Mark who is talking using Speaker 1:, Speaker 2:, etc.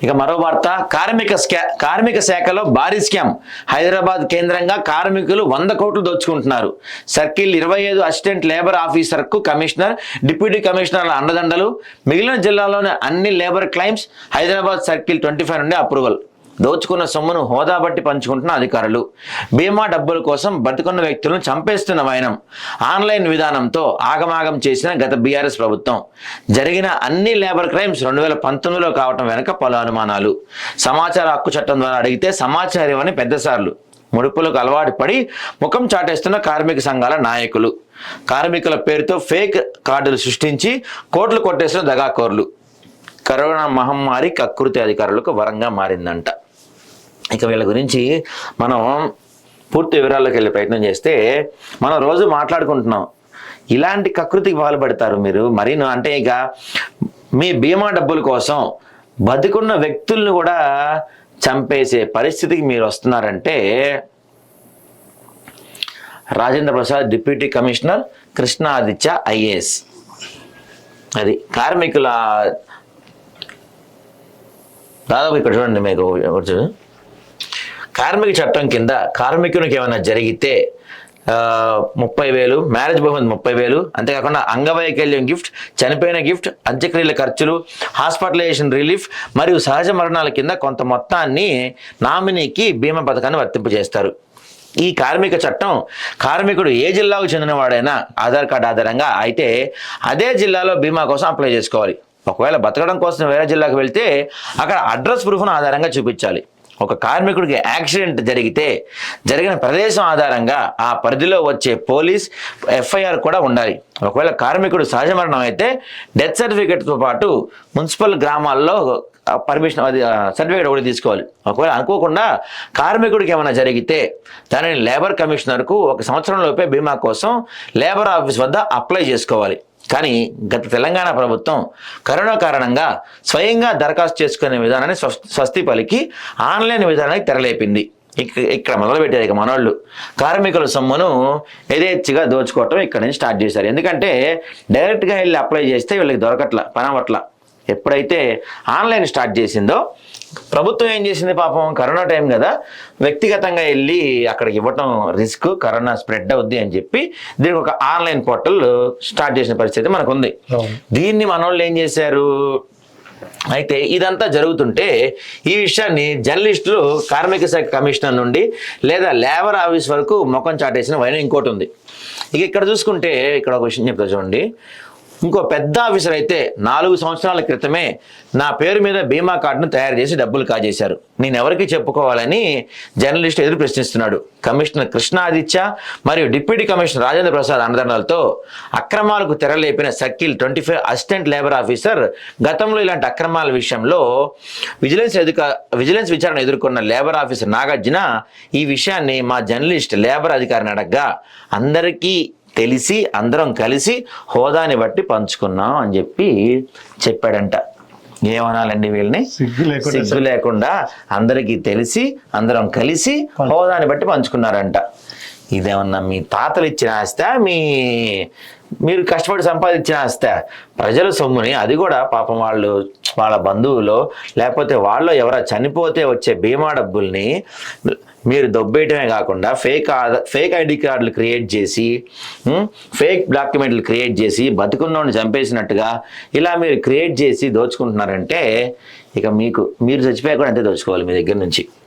Speaker 1: ఇక మరో వార్త, కార్మిక శాఖలో భారీ స్కామ్. హైదరాబాద్ కేంద్రంగా కార్మికులు 100 కోట్లు దోచుకుంటున్నారు. సర్కిల్ 25 అసిస్టెంట్ లేబర్ ఆఫీసర్కు కమిషనర్, డిప్యూటీ కమిషనర్ల అండదండలు. మిగిలిన జిల్లాల్లోని అన్ని లేబర్ క్లైమ్స్ హైదరాబాద్ సర్కిల్ 25 నుండి అప్రూవల్. దోచుకున్న సొమ్మును హోదా బట్టి పంచుకుంటున్న అధికారులు. బీమా డబ్బుల కోసం బతుకున్న వ్యక్తులను చంపేస్తున్న వైనం. ఆన్లైన్ విధానంతో ఆగమాగం చేసిన గత బీఆర్ఎస్ ప్రభుత్వం. జరిగిన అన్ని లేబర్ క్రైమ్స్ 2019లో కావటం వెనుక పలు అనుమానాలు. సమాచార హక్కు చట్టం ద్వారా అడిగితే సమాచారం ఇవ్వని పెద్దసార్లు. ముడుపులకు అలవాటు పడి ముఖం చాటేస్తున్న కార్మిక సంఘాల నాయకులు. కార్మికుల పేరుతో ఫేక్ కార్డులు సృష్టించి కోట్లు కొట్టేసిన దగాకోర్లు. కరోనా మహమ్మారి కకృతి అధికారులకు వరంగా మారిందంట. ఇక వీళ్ళ గురించి మనం పూర్తి వివరాల్లోకి వెళ్ళే ప్రయత్నం చేస్తే, మనం రోజు మాట్లాడుకుంటున్నాం, ఇలాంటి కకృతికి పాల్పడతారు మీరు మరీను. అంటే ఇక మీ బీమా డబ్బుల కోసం బతికున్న వ్యక్తుల్ని కూడా చంపేసే పరిస్థితికి మీరు వస్తున్నారంటే, Rajendra Prasad deputy commissioner, Krishnaditya IAS. అది కార్మికుల దాదాపు ఇక్కడ చూడండి, మీకు కార్మిక చట్టం కింద కార్మికునికి ఏమైనా జరిగితే 30,000, మ్యారేజ్ బహుమతి 30,000, అంతేకాకుండా అంగవైకల్యం గిఫ్ట్, చనిపోయిన గిఫ్ట్, అంత్యక్రియల ఖర్చులు, హాస్పిటలైజేషన్ రిలీఫ్ మరియు సహజ మరణాల కింద కొంత మొత్తాన్ని నామినీకి బీమా పథకాన్ని వర్తింపజేస్తారు. ఈ కార్మిక చట్టం కార్మికుడు ఏ జిల్లాకు చెందినవాడైనా ఆధార్ కార్డు ఆధారంగా అయితే అదే జిల్లాలో బీమా కోసం అప్లై చేసుకోవాలి. ఒకవేళ బతకడం కోసం వేరే జిల్లాకు వెళ్తే అక్కడ అడ్రస్ ప్రూఫ్ను ఆధారంగా చూపించాలి. ఒక కార్మికుడికి యాక్సిడెంట్ జరిగితే జరిగిన ప్రదేశం ఆధారంగా ఆ పరిధిలో వచ్చే పోలీస్ ఎఫ్ఐఆర్ కూడా ఉండాలి. ఒకవేళ కార్మికుడు సహజ మరణం అయితే డెత్ సర్టిఫికేట్తో పాటు మున్సిపల్ గ్రామాల్లో పర్మిషన్ సర్టిఫికేట్ ఒకటి తీసుకోవాలి. ఒకవేళ అనుకోకుండా కార్మికుడికి ఏమైనా జరిగితే దానిని లేబర్ కమిషనర్కు 1 సంవత్సరం లోపే బీమా కోసం లేబర్ ఆఫీస్ వద్ద అప్లై చేసుకోవాలి. కానీ గత తెలంగాణ ప్రభుత్వం కరోనా కారణంగా స్వయంగా దరఖాస్తు చేసుకునే విధానాన్ని స్వస్తి పలికి ఆన్లైన్ విధానానికి తెరలేపింది. ఇక్కడ మొదలుపెట్టారు ఇక మనోళ్ళు కార్మికుల సొమ్మును యథేచ్ఛగా దోచుకోవటం ఇక్కడ నుంచి స్టార్ట్ చేశారు. ఎందుకంటే డైరెక్ట్గా వెళ్ళి అప్లై చేస్తే వీళ్ళకి పనవట్ల. ఎప్పుడైతే ఆన్లైన్ స్టార్ట్ చేసిందో ప్రభుత్వం ఏం చేసింది, పాపం కరోనా టైం కదా, వ్యక్తిగతంగా వెళ్ళి అక్కడికి ఇవ్వటం రిస్క్, కరోనా స్ప్రెడ్ అవుద్ది అని చెప్పి దీనికి ఒక ఆన్లైన్ పోర్టల్ స్టార్ట్ చేసిన పరిస్థితి మనకు ఉంది. దీన్ని మనోళ్ళు ఏం చేశారు, అయితే ఇదంతా జరుగుతుంటే ఈ విషయాన్ని జర్నలిస్టులు కార్మిక శాఖ కమిషనర్ నుండి లేదా లేబర్ ఆఫీస్ వరకు ముఖం చాటేసిన వైన ఇంకోటి ఉంది. ఇక ఇక్కడ చూసుకుంటే ఇక్కడ ఒక విషయం చెప్తా చూడండి. ఇంకో పెద్ద ఆఫీసర్ అయితే 4 సంవత్సరాల క్రితమే నా పేరు మీద బీమా కార్డును తయారు చేసి డబ్బులు కాజేశారు. నేను ఎవరికి చెప్పుకోవాలని జర్నలిస్ట్ ఎదురు ప్రశ్నిస్తున్నాడు. కమిషనర్ కృష్ణాదిత్య మరియు డిప్యూటీ కమిషనర్ రాజేంద్ర ప్రసాద్ అండదండలతో అక్రమాలకు తెరలేపిన సర్కిల్ 25 అసిస్టెంట్ లేబర్ ఆఫీసర్ గతంలో ఇలాంటి అక్రమాల విషయంలో విజిలెన్స్ విచారణ ఎదుర్కొన్న లేబర్ ఆఫీసర్ నాగార్జున ఈ విషయాన్ని మా జర్నలిస్ట్ లేబర్ అధికారిని అడగ్గా అందరికీ తెలిసి అందరం కలిసి హోదాని బట్టి పంచుకున్నాం అని చెప్పాడంట. ఏమనాలండి వీళ్ళని, సిగ్గు లేకుండా అందరికీ తెలిసి అందరం కలిసి హోదాని బట్టి పంచుకున్నారంట. ఇదేమన్నా మీ తాతలు ఇచ్చిన ఆస్తా, మీరు కష్టపడి సంపాదించిన ఆస్తా? ప్రజల సొమ్ముని, అది కూడా పాపం వాళ్ళ బంధువులు లేకపోతే వాళ్ళు ఎవరో చనిపోతే వచ్చే బీమా డబ్బుల్ని మీరు దొబ్బేయటమే కాకుండా ఫేక్ ఐడి కార్డులు క్రియేట్ చేసి, ఫేక్ డాక్యుమెంట్లు క్రియేట్ చేసి బతుకున్నోడిని చంపేసినట్టుగా ఇలా మీరు క్రియేట్ చేసి దోచుకుంటున్నారంటే ఇక మీరు చచ్చిపోయా కూడా అంతే దోచుకోవాలి మీ దగ్గర నుంచి.